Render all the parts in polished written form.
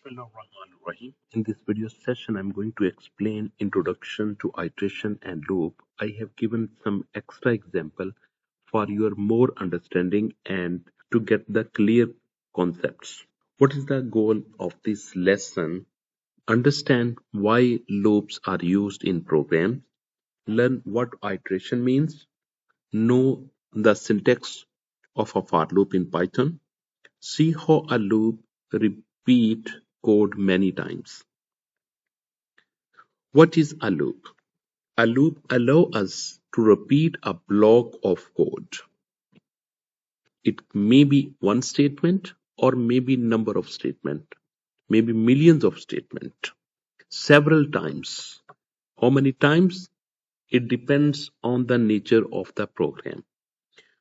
Bismillahirrahmanirrahim. In this video session, I'm going to explain introduction to iteration and loop. I have given some extra example for your more understanding and to get the clear concepts. What is the goal of this lesson? Understand why loops are used in programs. Learn what iteration means. Know the syntax of a for loop in Python. See how a loop repeat code many times. What is a loop? A loop allows us to repeat a block of code. It may be one statement or maybe number of statements, maybe millions of statements, several times. How many times? It depends on the nature of the program.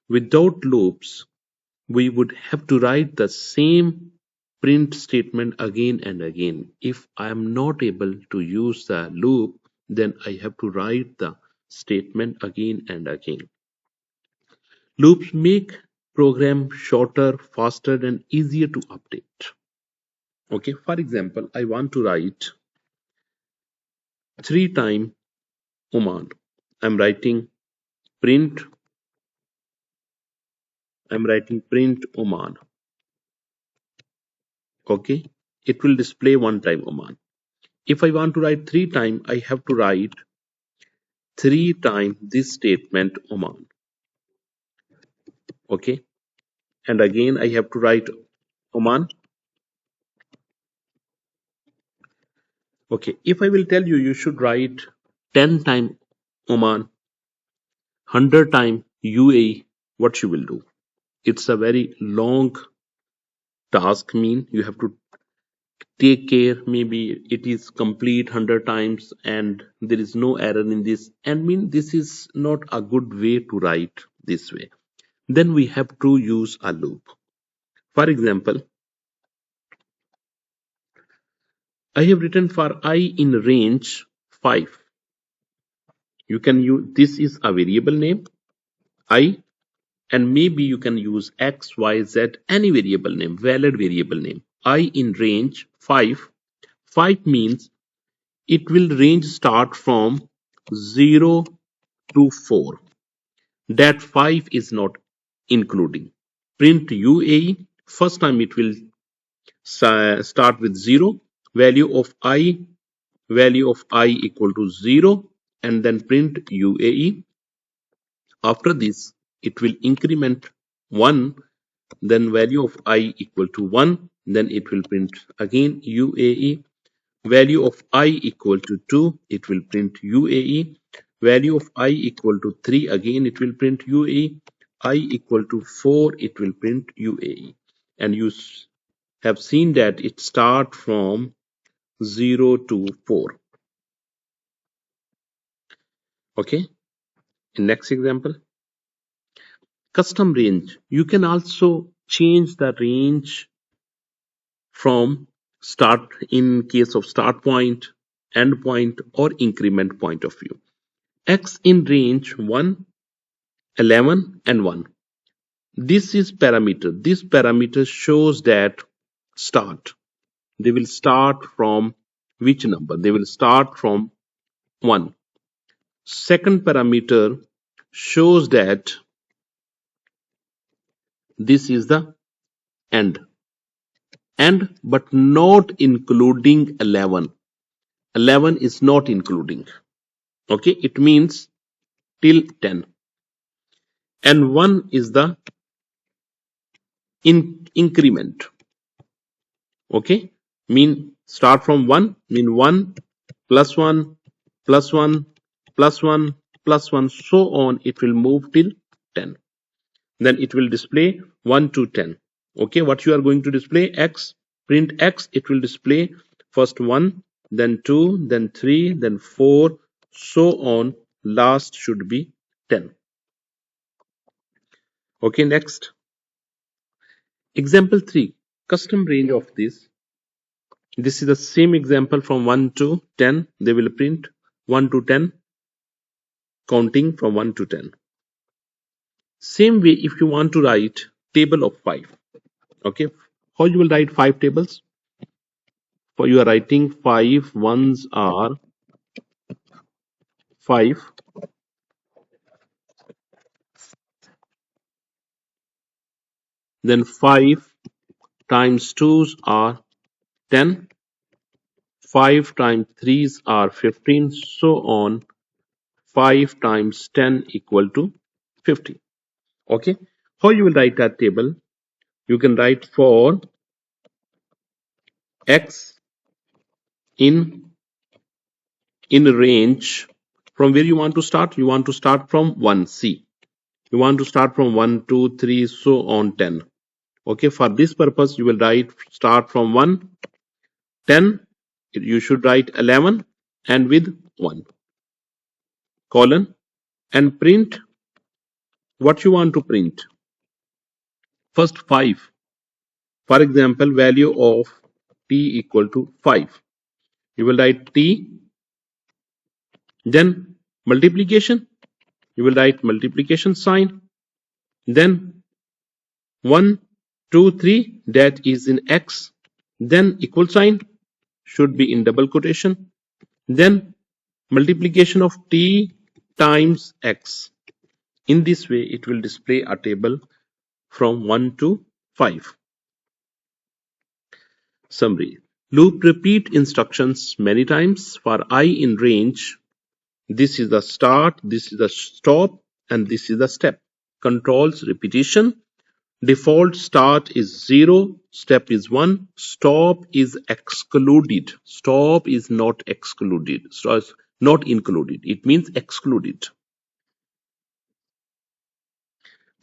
Without loops, we would have to write the same print statement again and again. If I am not able to use the loop, then I have to write the statement again and again. Loops make program shorter, faster, and easier to update. Okay, for example, I want to write 3 times Oman. I'm writing print. Print Oman. Okay, it will display 1 time Oman. If I want to write 3 times, I have to write 3 times this statement Oman. Okay, and again I have to write Oman. Okay, if I will tell you, you should write 10 times Oman, 100 times UAE, what you will do? It's a very long task. Mean you have to take care. Maybe it is complete 100 times and there is no error in this. And mean this is not a good way to write this way. Then we have to use a loop. For example, I have written for I in range 5. You can use, this is a variable name I, and maybe you can use X, Y, Z, any variable name, valid variable name. I in range 5. 5 means it will range start from 0 to 4. That 5 is not including. Print UAE, first time it will start with 0, value of I equal to 0, and then print UAE. After this, it will increment 1, then value of I equal to 1, then it will print again UAE. Value of I equal to 2, it will print UAE. Value of I equal to 3, again it will print UAE. I equal to 4, it will print UAE. And you have seen that it start from 0 to 4. Okay, next example, custom range. You can also change the range from start in case of start point, end point, or increment point of view. X in range 1, 11, and 1. This is parameter. This parameter shows that start. They will start from which number? They will start from 1. Second parameter shows that this is the end but not including 11. 11 is not including. Okay, it means till 10. And 1 is the increment. Okay, mean start from 1, mean 1 plus 1 plus 1 plus 1 plus 1, so on. It will move till 10. Then it will display 1 to 10. Okay, what you are going to display? X, print X. It will display first 1, then 2, then 3, then 4, so on. Last should be 10. Okay, next. Example 3, custom range of this. This is the same example from 1 to 10. They will print 1 to 10, counting from 1 to 10. Same way, if you want to write table of 5. Okay, how you will write 5 tables? For you are writing 5 ones are 5, then 5 times 2s are 10, 5 times 3s are 15, so on. 5 times 10 equal to 50. Okay. How you will write that table? You can write for x in range. From where you want to start? You want to start from 1. C. You want to start from 1, 2, 3, so on 10. Okay. For this purpose, you will write start from 1, 10. You should write 11 and with 1 colon and print what you want to print. First 5. For example, value of t equal to 5. You will write t, then multiplication. You will write multiplication sign, then 1, 2, 3, that is in x, then equal sign should be in double quotation, then multiplication of t times x. In this way, it will display a table from 1 to 5. Summary. Loop repeat instructions many times for I in range. This is the start, this is the stop, and this is the step. Controls repetition. Default start is 0, step is 1, stop is excluded. Stop is not excluded. So it's not included. It means excluded.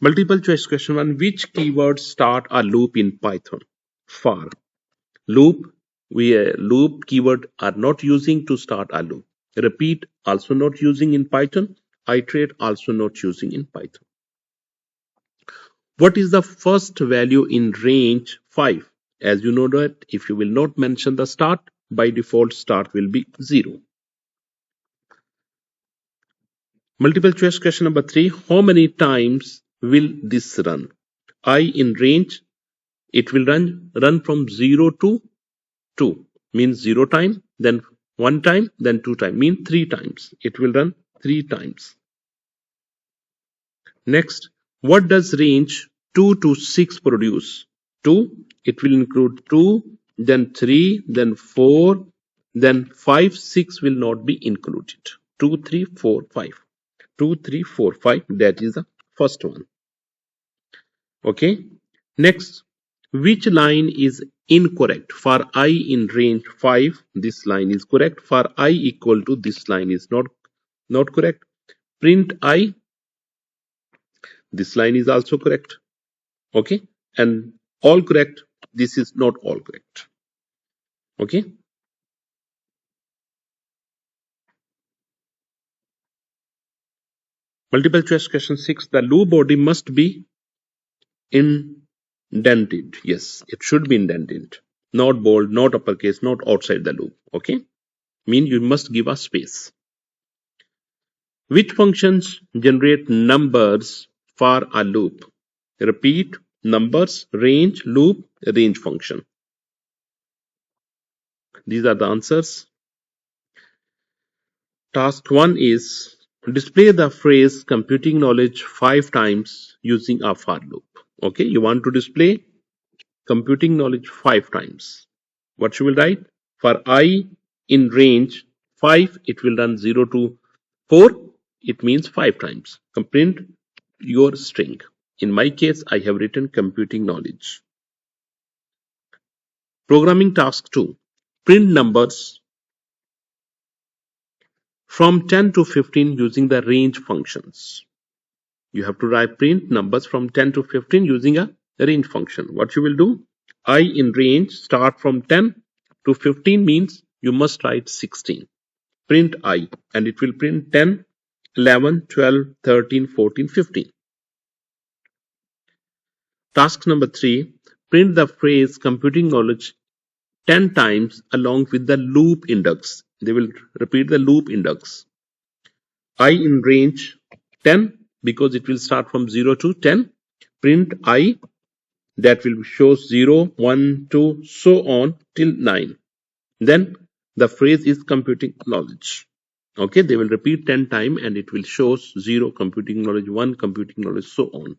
Multiple choice question 1. Which keywords start a loop in Python? For. Loop, loop keyword are not using to start a loop. Repeat also not using in Python. Iterate also not using in Python. What is the first value in range 5? As you know that if you will not mention the start, by default start will be 0. Multiple choice question number 3. How many times will this run? I in range, it will run from 0 to 2, means 0 time, then 1 time, then 2 time, means 3 times. It will run 3 times. Next, what does range 2 to 6 produce? 2, it will include 2, then 3, then 4, then 5, 6 will not be included. 2, 3, 4, 5. 2, 3, 4, 5, that is the first one. Okay. Next, which line is incorrect? For I in range 5, this line is correct. For I equal to, this line is not correct. Print I, this line is also correct. Okay. And all correct, this is not all correct. Okay. Multiple choice question 6. The loop body must be indented. Yes, it should be indented. Not bold, not uppercase, not outside the loop. Okay. Mean you must give a space. Which functions generate numbers for a loop? Repeat, numbers, range, loop, range function. These are the answers. Task 1 is display the phrase computing knowledge 5 times using a for loop. Okay, you want to display computing knowledge 5 times. What you will write? For I in range 5, it will run 0 to 4. It means 5 times. Print your string. In my case, I have written computing knowledge. Programming task 2. Print numbers from 10 to 15 using the range functions. You have to write print numbers from 10 to 15 using a range function. What you will do? I in range start from 10 to 15 means you must write 16. Print I and it will print 10, 11, 12, 13, 14, 15. Task number 3. Print the phrase computing knowledge 10 times along with the loop index. They will repeat the loop index. I in range 10 because it will start from 0 to 10. Print I, that will show 0, 1, 2, so on till 9. Then the phrase is computing knowledge. Okay, they will repeat 10 times and it will show 0 computing knowledge, 1 computing knowledge, so on.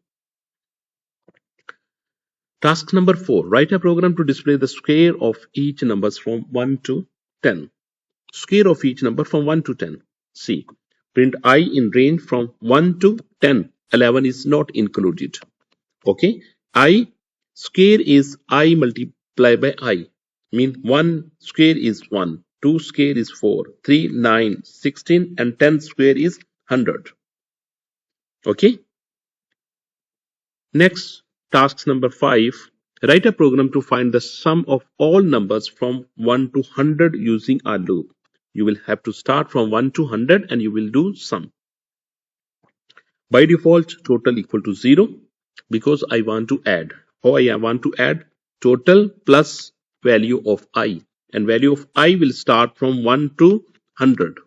Task number 4. Write a program to display the square of each numbers from 1 to 10. Square of each number from 1 to 10. See, print I in range from 1 to 10. 11 is not included. Okay, I square is I multiplied by I. Mean 1 square is 1, 2 square is 4, 3, 9, 16 and 10 square is 100. Okay. Next, task number 5. Write a program to find the sum of all numbers from 1 to 100 using a loop. You will have to start from 1 to 100 and you will do sum. By default, total equal to 0 because I want to add. How I want to add? Total plus value of I. And value of I will start from 1 to 100.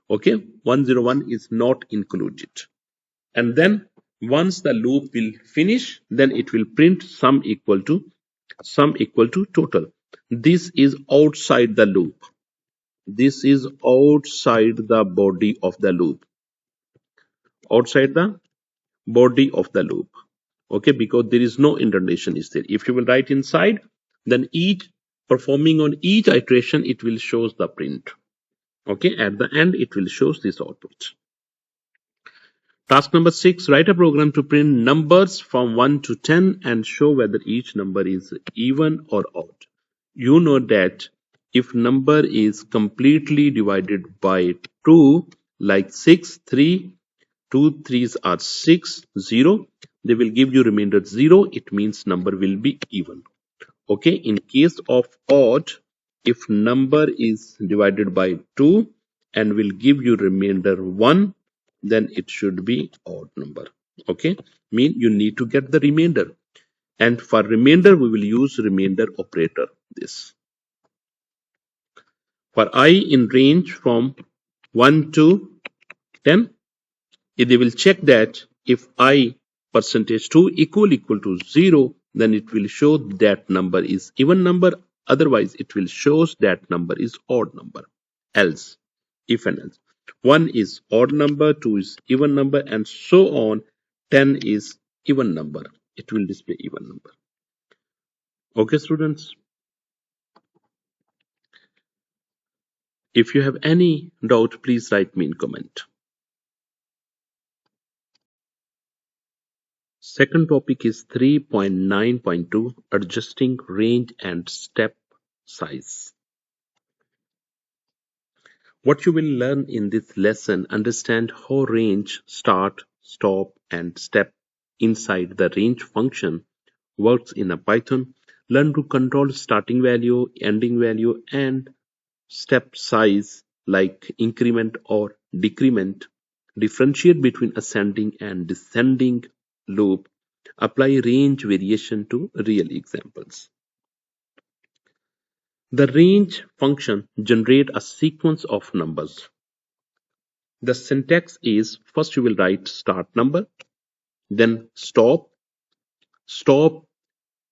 Okay, 101 is not included. And then once the loop will finish, then it will print sum equal to total. This is outside the loop. This is outside the body of the loop. Outside the body of the loop. Okay, because there is no indentation is there. If you will write inside, then each performing on each iteration, it will shows the print. Okay, at the end, it will shows this output. Task number 6, write a program to print numbers from 1 to 10 and show whether each number is even or odd. You know that if number is completely divided by 2, like 6, 3, 2 threes are 6, 0, they will give you remainder 0. It means number will be even. Okay, in case of odd, if number is divided by 2 and will give you remainder 1, then it should be odd number. Okay, mean you need to get the remainder, and for remainder we will use remainder operator. This for I in range from 1 to 10, they will check that if I percentage 2 equal to 0, then it will show that number is even number, otherwise it will shows that number is odd number. Else, if and else, 1 is odd number, 2 is even number, and so on. 10 is even number, it will display even number. Okay students, if you have any doubt, please write me in comment. Second topic is 3.9.2, adjusting range and step size. What you will learn in this lesson, understand how range, start, stop and step inside the range function works in a Python. Learn to control starting value, ending value and step size like increment or decrement. Differentiate between ascending and descending loop. Apply range variation to real examples. The range function generates a sequence of numbers. The syntax is first you will write start number, then stop. Stop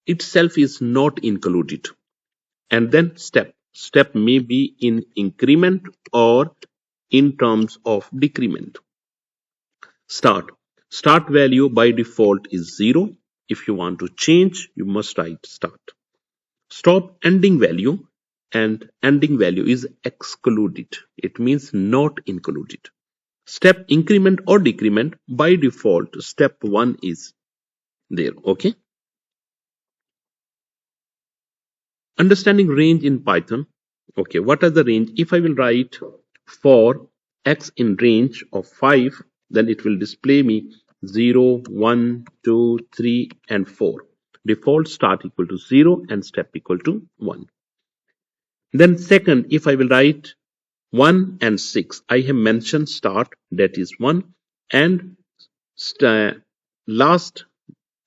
itself is not included. And then step. Step may be in increment or in terms of decrement. Start. Start value by default is 0. If you want to change, you must write start. Stop ending value, and ending value is excluded. It means not included. Step increment or decrement, by default step 1 is there. Okay. Understanding range in Python. Okay, what are the range? If I will write for x in range of 5, then it will display me 0, 1, 2, 3 and 4. Default start equal to 0 and step equal to 1. Then second, if I will write 1 and 6, I have mentioned start, that is 1, and last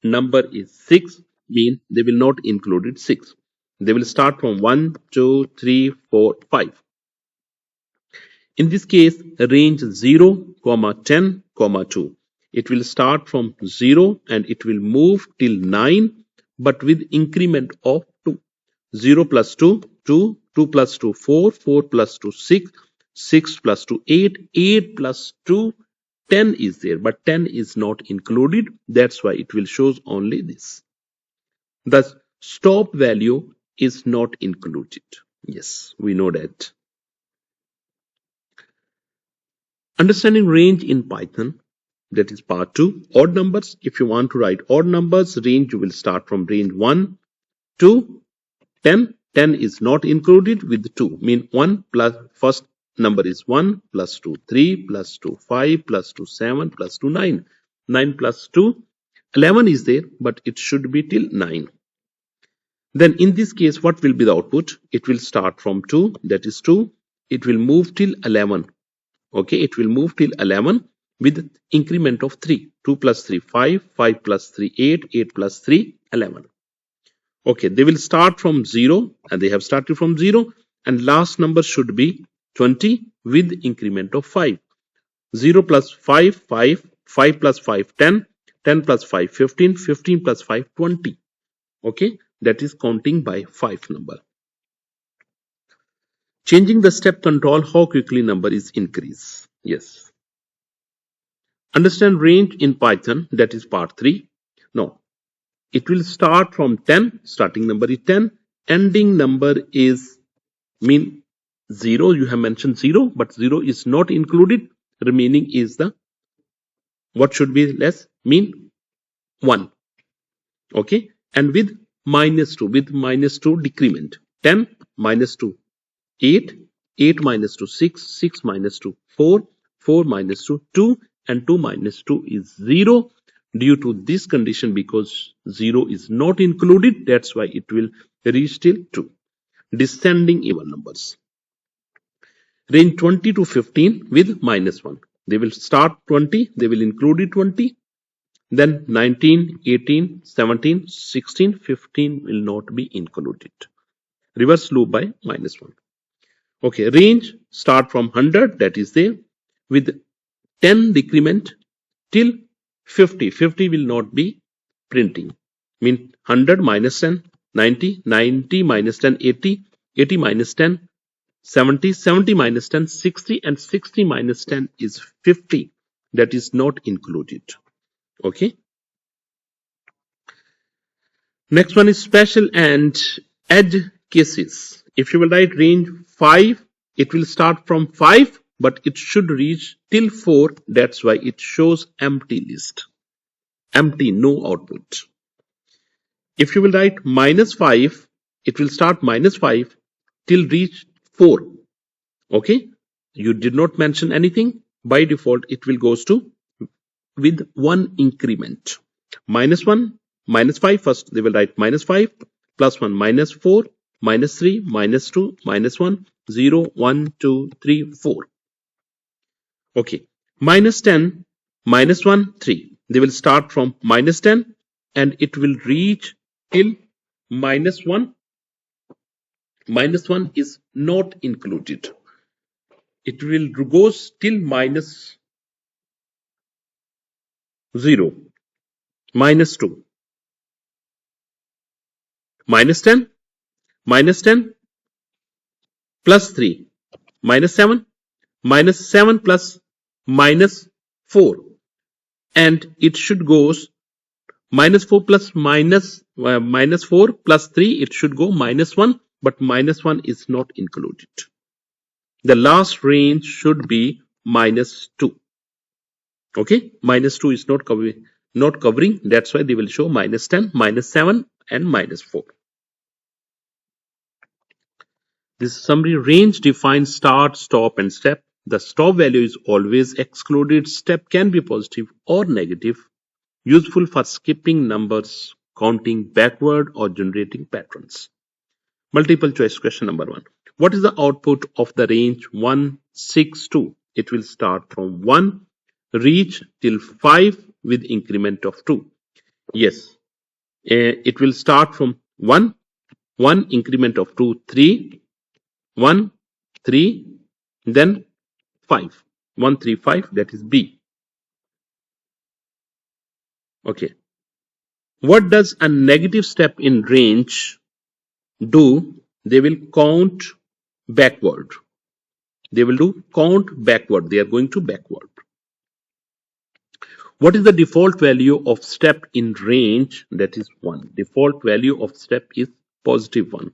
number is 6, mean they will not include 6. They will start from 1, 2, 3, 4, 5. In this case, range 0, 10, 2. It will start from 0 and it will move till 9, but with increment of 2. 0 plus 2, 2, 2 plus 2, 4, 4 plus 2, 6, 6 plus 2, 8, 8 plus 2, 10 is there, but 10 is not included. That's why it will shows only this. The stop value is not included. Yes, we know that. Understanding range in Python, that is part 2. Odd numbers, if you want to write odd numbers, range you will start from range 1 to 10. 10 is not included with 2, mean 1 plus first number is 1 plus 2 3 plus 2 5 plus 2 7 plus 2 9. 9 plus 2 11 is there, but it should be till 9. Then in this case, what will be the output? It will start from 2, that is 2. It will move till 11. Okay, it will move till 11 with increment of 3. 2 plus 3, 5. 5 plus 3, 8. 8 plus 3, 11. Okay, they will start from 0, and they have started from 0. And last number should be 20 with increment of 5. 0 plus 5, 5. 5 plus 5, 10. 10 plus 5, 15. 15 plus 5, 20. Okay, that is counting by 5 number. Changing the step control, how quickly number is increase. Yes. Understand range in Python, that is part 3. Now, it will start from 10, starting number is 10, ending number is mean 0. You have mentioned 0, but 0 is not included. Remaining is the, what should be less? Mean 1. Okay, and with minus 2, decrement. 10 minus 2, 8, 8 minus 2, 6, 6 minus 2, 4, 4 minus 2, 2, and 2 minus 2 is 0. Due to this condition, because 0 is not included, that's why it will reach till 2. Descending even numbers. Range 20 to 15 with minus 1. They will start 20, they will include it 20. Then 19, 18, 17, 16, 15 will not be included. Reverse loop by minus 1. Okay, range start from 100, that is there, with 10 decrement till 50. 50 will not be printing. Mean 100 minus 10, 90, 90 minus 10, 80, 80 minus 10, 70, 70 minus 10, 60, and 60 minus 10 is 50. That is not included. Okay. Next one is special and edge cases. If you will write range 5, it will start from 5, but it should reach till 4. That's why it shows empty list. Empty, no output. If you will write minus 5, it will start minus 5 till reach 4. Okay, you did not mention anything. By default, it will goes to with 1 increment. Minus 1, minus 5, first they will write minus 5, plus 1, minus 4, minus 3, minus 2, minus 1, 0, 1, 2, 3, 4. Okay, minus 10, minus 1, 3. They will start from minus 10 and it will reach till minus 1. Minus 1 is not included. It will goes till minus 0, minus 2, minus 10, minus 10, plus 3, minus 7, minus 7 plus minus 4, and it should goes minus 4 plus minus 4 plus 3, it should go minus 1, but minus 1 is not included. The last range should be minus 2. Okay, minus 2 is not covering, that's why they will show minus 10, minus 7, and minus 4. This summary range defines start, stop, and step. The stop value is always excluded. Step can be positive or negative. Useful for skipping numbers, counting backward, or generating patterns. Multiple choice question number 1. What is the output of the range 1, 6, 2? It will start from 1, reach till 5 with increment of 2. Yes, it will start from 1, 1 increment of 2, 3, 1, 3, then 5. 1, 3, 5, that is B. Okay. What does a negative step in range do? they will count backward. They will do count backward. They are going to backward. What is the default value of step in range? That is 1. Default value of step is positive 1.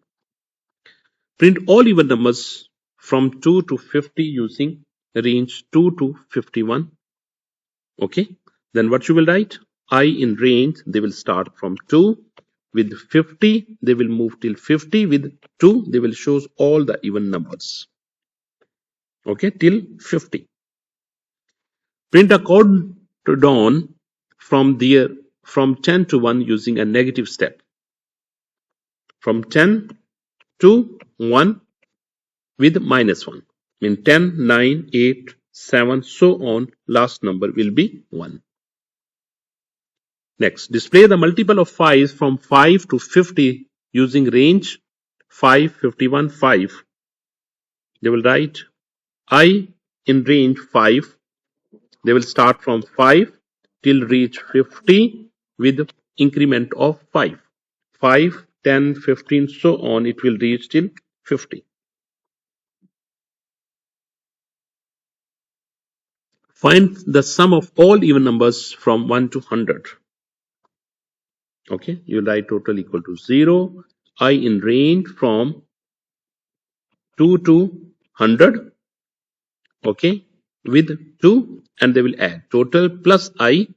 Print all even numbers from 2 to 50 using range 2 to 51. Okay. Then what you will write? I in range, they will start from 2. With 50, they will move till 50. With 2, they will show all the even numbers. Okay, till 50. Print a countdown from 10 to 1 using a negative step. From 10 to 1 with minus 1. Mean 10, 9, 8, 7, so on. Last number will be 1. Next, display the multiple of 5 from 5 to 50 using range 5, 51, 5. They will write I in range 5. They will start from 5 till reach 50 with increment of 5. 5, 10, 15, so on. It will reach till 50. Find the sum of all even numbers from 1 to 100. Okay, you write total equal to 0. I in range from 2 to 100. Okay, with 2, and they will add total plus I,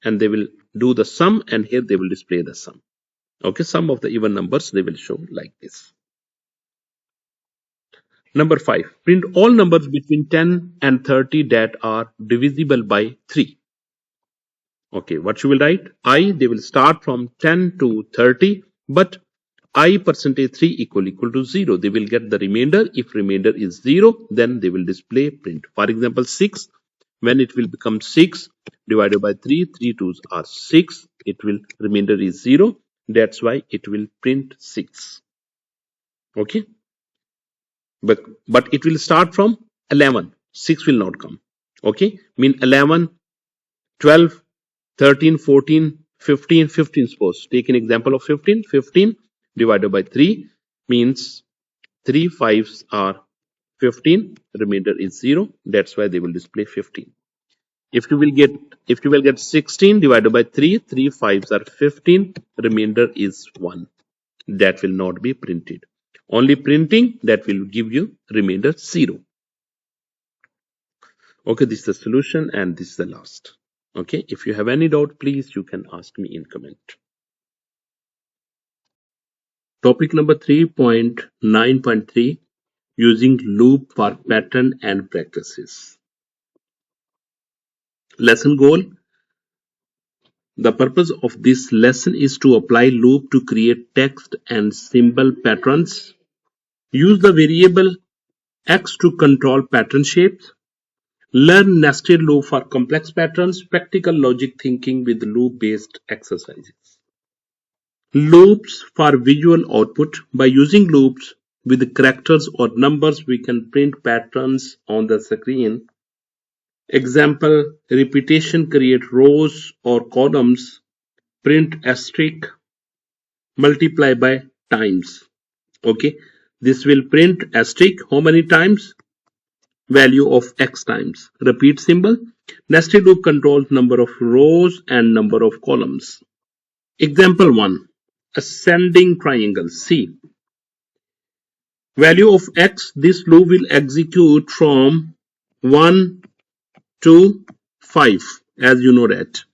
and they will do the sum, and here they will display the sum. Okay, sum of the even numbers they will show like this. Number 5, print all numbers between 10 and 30 that are divisible by 3. Okay, what you will write? I, they will start from 10 to 30, but I percentage 3 equal to 0. They will get the remainder. If remainder is 0, then they will display print. For example, 6, when it will become 6 divided by 3, 3 2s are 6. It will, remainder is 0. That's why it will print 6. Okay. But it will start from 11. 6 will not come. Okay. Mean 11, 12, 13, 14, 15, 15 suppose. Take an example of 15. 15 divided by 3 means 3 5s are 15. Remainder is 0. That's why they will display 15. If you will get 16 divided by 3, 3 5s are 15. Remainder is 1. That will not be printed. Only printing that will give you remainder 0. Okay, this is the solution and this is the last. Okay, if you have any doubt, please you can ask me in comment. Topic number 3.9.3, using loop for pattern and practices. Lesson goal. The purpose of this lesson is to apply loop to create text and symbol patterns. Use the variable X to control pattern shapes. Learn nested loop for complex patterns, practical logic thinking with loop-based exercises. Loops for visual output. By using loops with characters or numbers, we can print patterns on the screen. Example, repetition create rows or columns. Print asterisk, multiply by times. Okay, this will print asterisk how many times? Value of X times. Repeat symbol. Nested loop controls number of rows and number of columns. Example 1. Ascending triangle C. Value of X, this loop will execute from 1 to 5, as you know that.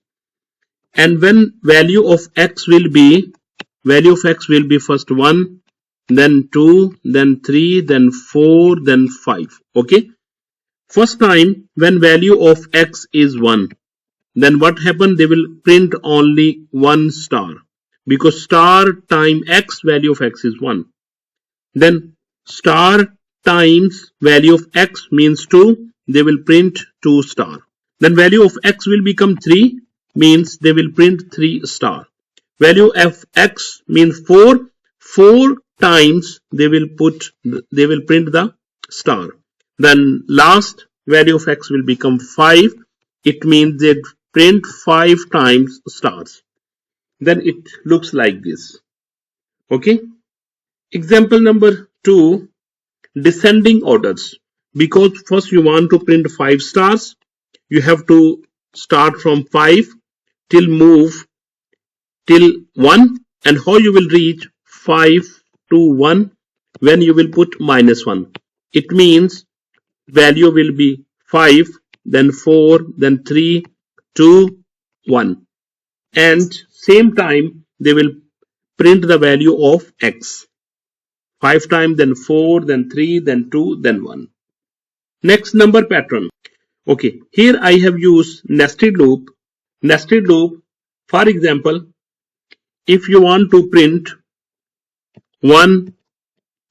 And when value of X will be first 1, then 2, then 3, then 4, then 5. Okay. First time when value of X is 1, then what happened? They will print only 1 star, because star time X, value of X is 1. Then star times value of X means 2, they will print 2 star. Then value of X will become 3, means they will print 3 star. Value of X means 4, 4 times they will print the star. Then last value of X will become 5. It means they print 5 times stars. Then it looks like this. Okay. Example number to descending orders, because first you want to print 5 stars, you have to start from 5 till move till 1, and how you will reach 5 to 1 when you will put -1. It means value will be 5, then 4, then 3, 2, 1, and same time they will print the value of x. 5 times, then 4, then 3, then 2, then 1. Next, number pattern. Okay, here I have used nested loop. Nested loop, for example, if you want to print 1,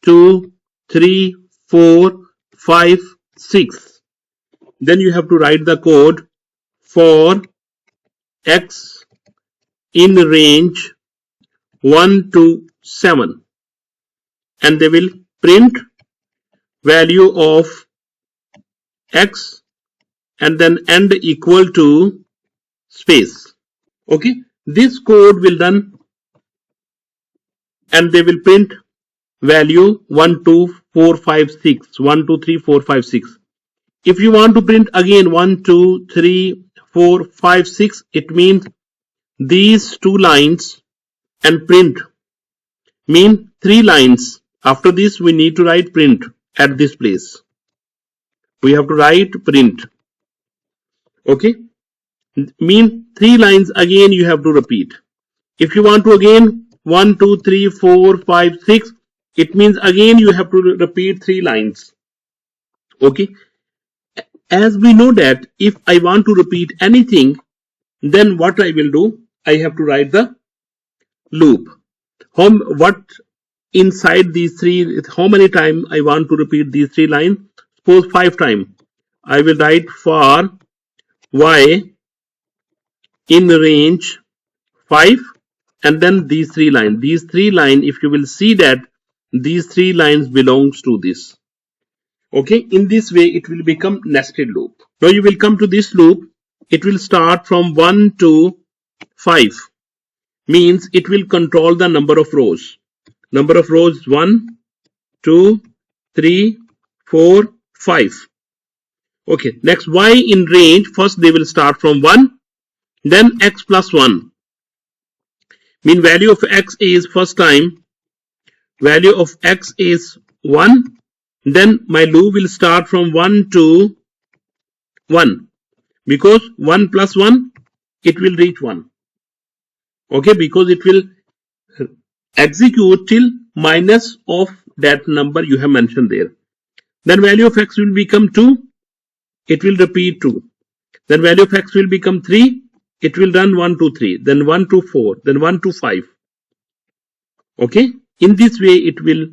2, 3, 4, 5, 6, then you have to write the code for x in range 1 to 7, and they will print value of x and then end equal to space. Okay, this code will run and they will print value 1, 2, 4, 5, 6, 1, 2, 3, 4, 5, 6. If you want to print again 1, 2, 3, 4, 5, 6, it means these 2 lines and print mean 3 lines. After this we need to write print at this place. We have to write print. Okay, mean 3 lines again you have to repeat. If you want to again 1, 2, 3, 4, 5, 6, it means again you have to repeat 3 lines. Okay, as we know that if I want to repeat anything, then what I will do, I have to write the loop. What inside these 3, how many times I want to repeat these 3 lines? Suppose 5 times. I will write for y in range 5, and then these 3 lines. These 3 lines, if you will see that these 3 lines belongs to this. Okay, in this way it will become nested loop. Now you will come to this loop. It will start from 1 to 5. Means it will control the number of rows. Number of rows 1, 2, 3, 4, 5. Okay, next y in range. First they will start from 1, then x plus 1. Mean value of x is first time, value of x is 1. Then my loop will start from 1 to 1, because 1 plus 1, it will reach 1. Okay, because it will execute till minus of that number you have mentioned there. Then value of x will become 2, it will repeat 2. Then value of x will become 3, it will run 1 to 3, then 1 to 4, then 1 to 5. Okay, in this way it will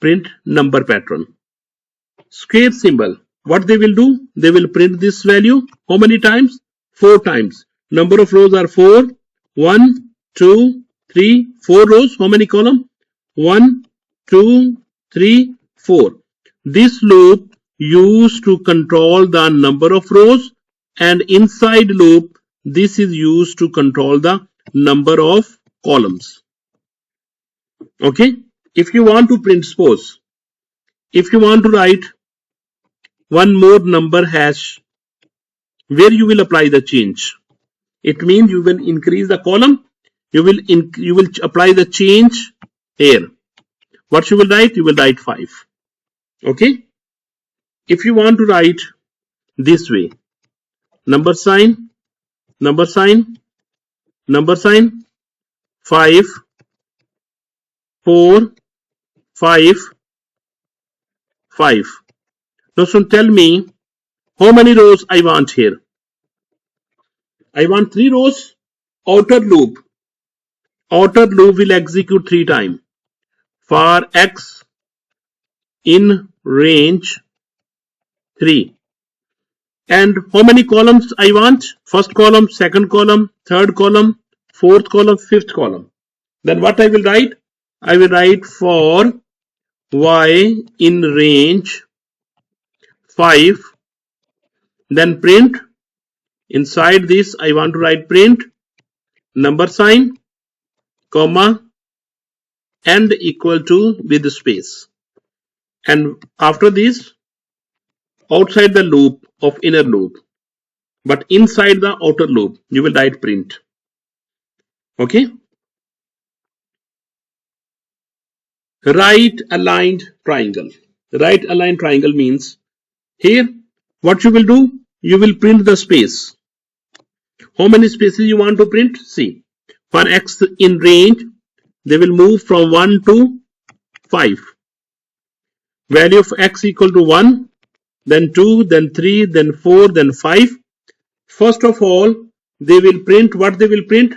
print number pattern. Square symbol, what they will do, they will print this value how many times? 4 times. Number of rows are 4. 1, 2, 3, 4 rows. How many columns? 1, 2, 3, 4. This loop used to control the number of rows, and inside loop this is used to control the number of columns. Okay, if you want to print, suppose if you want to write one more number hash, where you will apply the change, it means you will increase the column, you will apply the change here. What you will write? You will write 5. Okay, if you want to write this way, number sign, number sign, number sign, 5, 4, 5, 5. Now so tell me how many rows I want here. I want 3 rows. Outer loop. Outer loop will execute 3 times. For x in range 3. And how many columns I want? First column, second column, third column, fourth column, fifth column. Then what I will write? I will write for y in range 5. Then print. Inside this I want to write print, number sign, comma, and equal to with space. and after this, outside the loop of inner loop, but inside the outer loop, you will write print. Okay. Right aligned triangle. Right aligned triangle means here what you will do, you will print the space. How many spaces you want to print? See, for x in range, they will move from 1 to 5. Value of x equal to 1, then 2, then 3, then 4, then 5. First of all, they will print what they will print?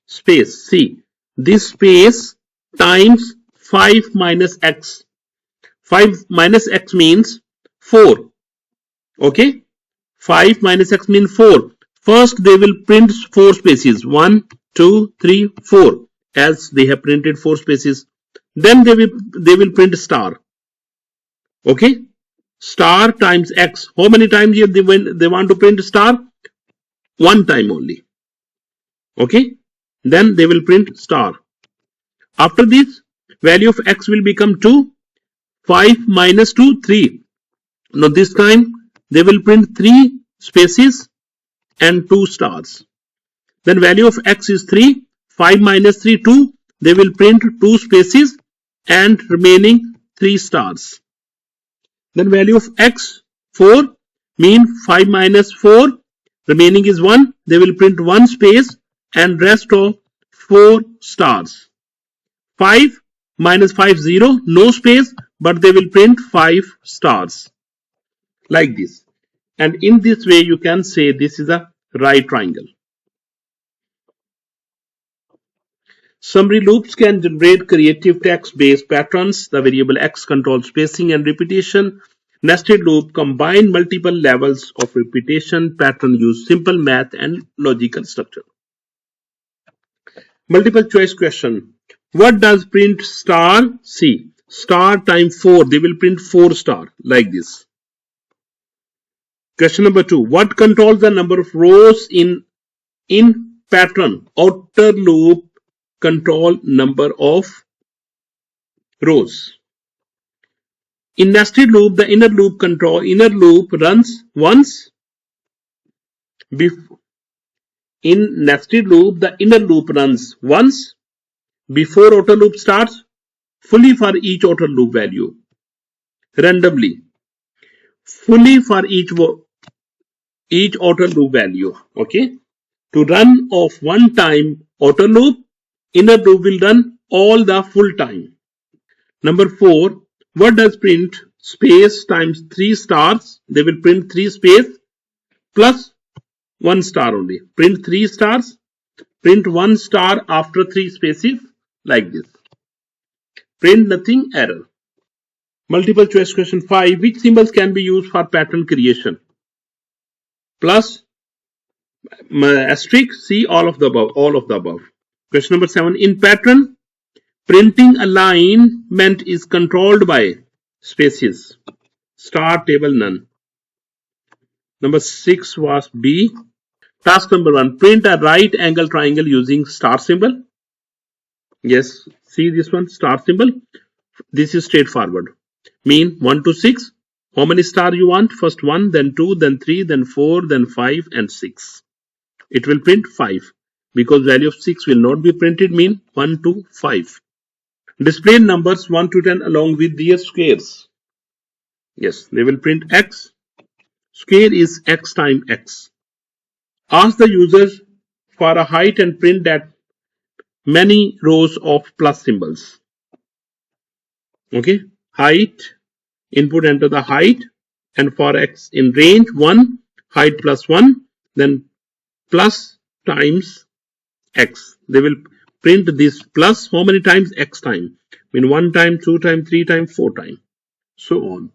Space. See, this space times 5 minus x. 5 minus x means 4. Okay. 5 minus x means 4. First, they will print 4 spaces. 1, 2, 3, 4. As they have printed 4 spaces. Then they will print star. Okay. Star times x. How many times here they want to print star? One time only. Okay. Then they will print star. After this, value of x will become 2. 5 minus 2, 3. Now this time they will print 3 spaces and 2 stars. Then value of x is 3. 5 minus 3, 2. They will print 2 spaces and remaining 3 stars. Then value of x 4 mean 5 minus 4 remaining is 1. They will print 1 space and rest of 4 stars. 5 minus 5 0, no space, but they will print 5 stars like this. And in this way you can say this is a right triangle. Summary loops can generate creative text-based patterns. The variable x controls spacing and repetition. Nested loop combine multiple levels of repetition. Pattern use simple math and logical structure. Multiple choice question. What does print star? See, star times 4. They will print 4 star like this. Question number 2. What controls the number of rows in pattern? Outer loop control number of rows. In nested loop, the inner loop runs once. In nested loop, the inner loop runs once before outer loop starts, fully for each outer loop value, randomly, fully for each outer loop value. Okay. To run off one time outer loop, inner loop will run all the full time. Number 4, what does print? Space times 3 stars. They will print 3 space plus 1 star only. Print 3 stars, print 1 star after 3 spaces like this. Print nothing, error. Multiple choice question 5. Which symbols can be used for pattern creation? Plus, asterisk, see all of the above. Question number 7. In pattern, printing alignment is controlled by spaces. Star, table, none. Number 6 was B. Task number 1. Print a right angle triangle using star symbol. Yes, see this one, star symbol. This is straightforward. Mean 1 to 6. How many stars you want? First 1, then 2, then 3, then 4, then 5 and 6. It will print 5 because value of 6 will not be printed, mean 1 to 5. Display numbers 1 to 10 along with their squares. Yes, they will print x. Square is x times x. Ask the user for a height and print that many rows of plus symbols. Okay, height, input enter the height, and for x in range 1, height plus 1, then plus times x. They will print this plus how many times? X time. Mean 1 time, 2 time, 3 time, 4 time, so on.